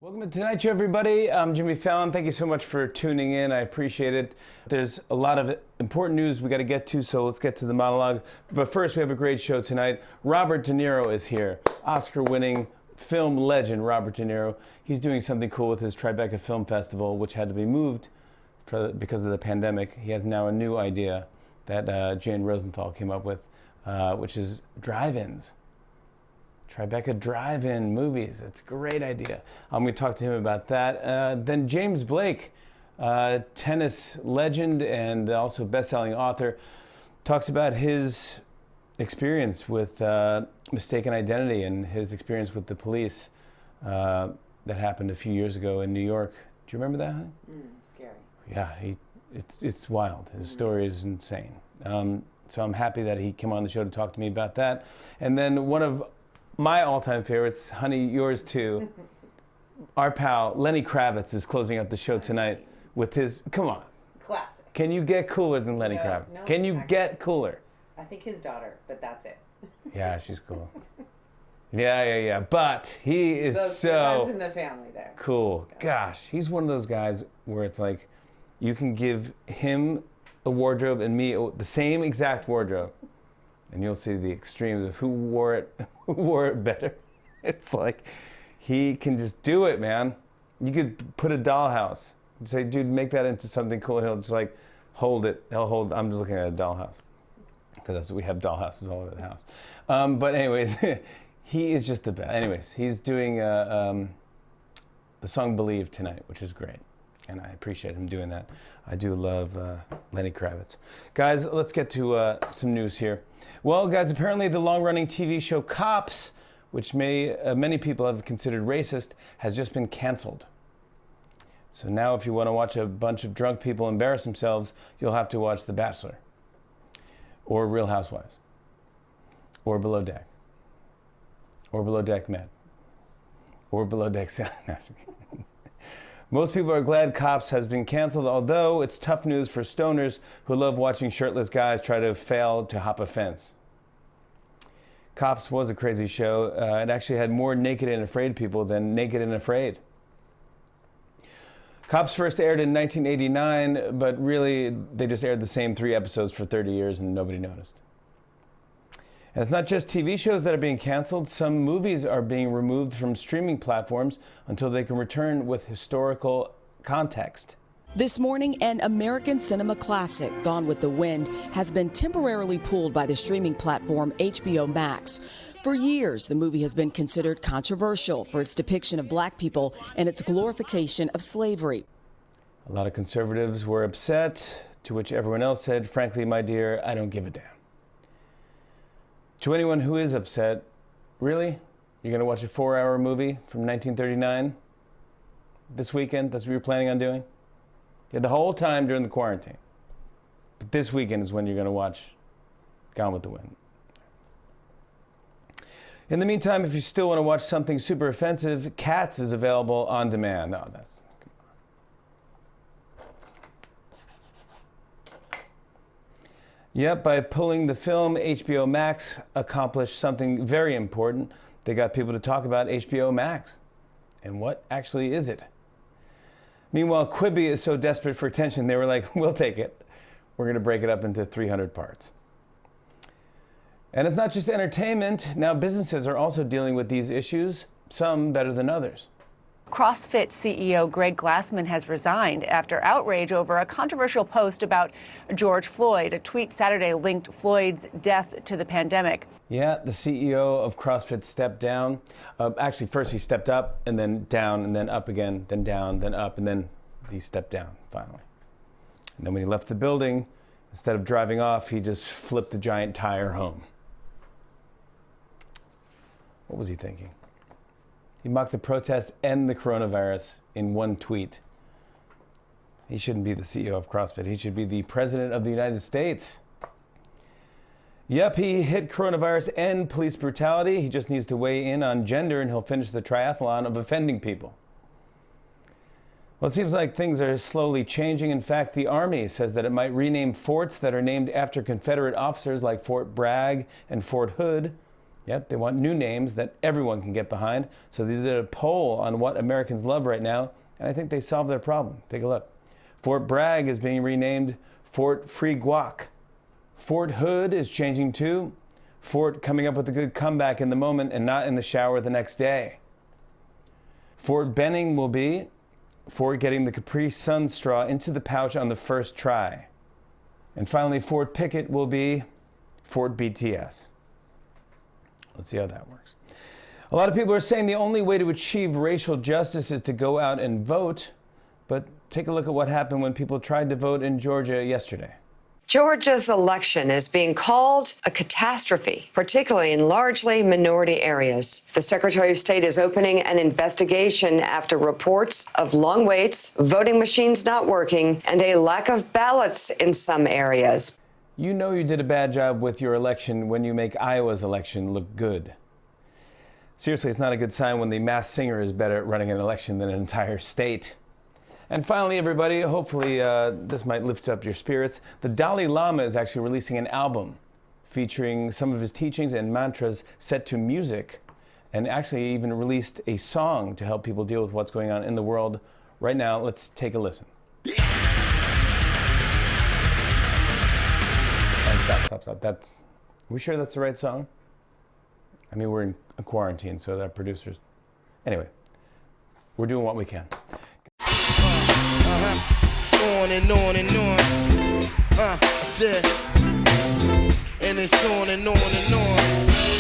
Welcome to Tonight Show, everybody. I'm Jimmy Fallon. Thank you so much for tuning in. I appreciate it. There's a lot of important news we got to get to, so let's get to the monologue. But first, we have a great show tonight. Robert De Niro is here. Oscar-winning film legend Robert De Niro. He's doing something cool with his Tribeca Film Festival, which had to be moved because of the pandemic. He has now a new idea that Jane Rosenthal came up with, which is drive-ins. Tribeca drive-in movies. It's a great idea. I'm going to talk to him about that. Then James Blake, tennis legend and also best-selling author, talks about his experience with mistaken identity and his experience with the police that happened a few years ago in New York. Do you remember that, honey? Scary. Yeah, it's wild. His story is insane. So I'm happy that he came on the show to talk to me about that. And then one of my all-time favorites, honey, yours too. Our pal Lenny Kravitz is closing out the show tonight with his, come on. Classic. Can you get cooler than Lenny Kravitz? No, Can you get cooler? I think his daughter, but that's it. Yeah, she's cool. Yeah. But he is Runs in the family there. Cool. Gosh, he's one of those guys where it's like, you can give him a wardrobe and me the same exact wardrobe, and you'll see the extremes of who wore it better. It's like, he can just do it, man. You could put a dollhouse and say, dude, make that into something cool. And he'll just like hold it. I'm just looking at a dollhouse because we have dollhouses all over the house. But anyways, he is just the best. Anyways, he's doing the song Believe tonight, which is great. And I appreciate him doing that. I do love Lenny Kravitz. Guys, let's get to some news here. Well, guys, apparently the long-running TV show Cops, which many people have considered racist, has just been canceled. So now if you want to watch a bunch of drunk people embarrass themselves, you'll have to watch The Bachelor, or Real Housewives, or Below Deck, or Below Deck Med, or Below Deck Sound. Most people are glad Cops has been canceled, although it's tough news for stoners who love watching shirtless guys try to fail to hop a fence. Cops was a crazy show. It actually had more naked and afraid people than Naked and Afraid. Cops first aired in 1989, but really they just aired the same 3 episodes for 30 years and nobody noticed. And it's not just TV shows that are being canceled. Some movies are being removed from streaming platforms until they can return with historical context. This morning, an American cinema classic, Gone with the Wind, has been temporarily pulled by the streaming platform HBO Max. For years, the movie has been considered controversial for its depiction of black people and its glorification of slavery. A lot of conservatives were upset, to which everyone else said, frankly, my dear, I don't give a damn. To anyone who is upset, really? You're going to watch a 4-hour movie from 1939 this weekend? That's what you're planning on doing? You had the whole time during the quarantine. But this weekend is when you're going to watch Gone with the Wind. In the meantime, if you still want to watch something super offensive, Cats is available on demand. Oh, that's... Yep, by pulling the film, HBO Max accomplished something very important. They got people to talk about HBO Max. And what actually is it? Meanwhile, Quibi is so desperate for attention, they were like, we'll take it. We're going to break it up into 300 parts. And it's not just entertainment. Now businesses are also dealing with these issues, some better than others. CrossFit CEO Greg Glassman has resigned after outrage over a controversial post about George Floyd. A tweet Saturday linked Floyd's death to the pandemic. Yeah, the CEO of CrossFit stepped down. Actually, first he stepped up, and then down, and then up again, then down, then up, and then he stepped down, finally. And then when he left the building, instead of driving off, he just flipped the giant tire home. What was he thinking? He mocked the protest and the coronavirus in one tweet. He shouldn't be the CEO of CrossFit. He should be the President of the United States. Yep, he hit coronavirus and police brutality. He just needs to weigh in on gender and he'll finish the triathlon of offending people. Well, it seems like things are slowly changing. In fact, the Army says that it might rename forts that are named after Confederate officers like Fort Bragg and Fort Hood. Yep, they want new names that everyone can get behind. So they did a poll on what Americans love right now, and I think they solved their problem. Take a look. Fort Bragg is being renamed Fort Free Guac. Fort Hood is changing too. Fort coming up with a good comeback in the moment and not in the shower the next day. Fort Benning will be Fort getting the Capri Sun straw into the pouch on the first try. And finally, Fort Pickett will be Fort BTS. Let's see how that works. A lot of people are saying the only way to achieve racial justice is to go out and vote. But take a look at what happened when people tried to vote in Georgia yesterday. Georgia's election is being called a catastrophe, particularly in largely minority areas. The Secretary of State is opening an investigation after reports of long waits, voting machines not working, and a lack of ballots in some areas. You know you did a bad job with your election when you make Iowa's election look good. Seriously, it's not a good sign when the Masked Singer is better at running an election than an entire state. And finally, everybody, hopefully this might lift up your spirits. The Dalai Lama is actually releasing an album featuring some of his teachings and mantras set to music, and actually even released a song to help people deal with what's going on in the world right now. Let's take a listen. And stop. Are we sure that's the right song? I mean, we're in a quarantine, so our producers... Anyway, we're doing what we can. On and on and on. I said, and it's on and on and on.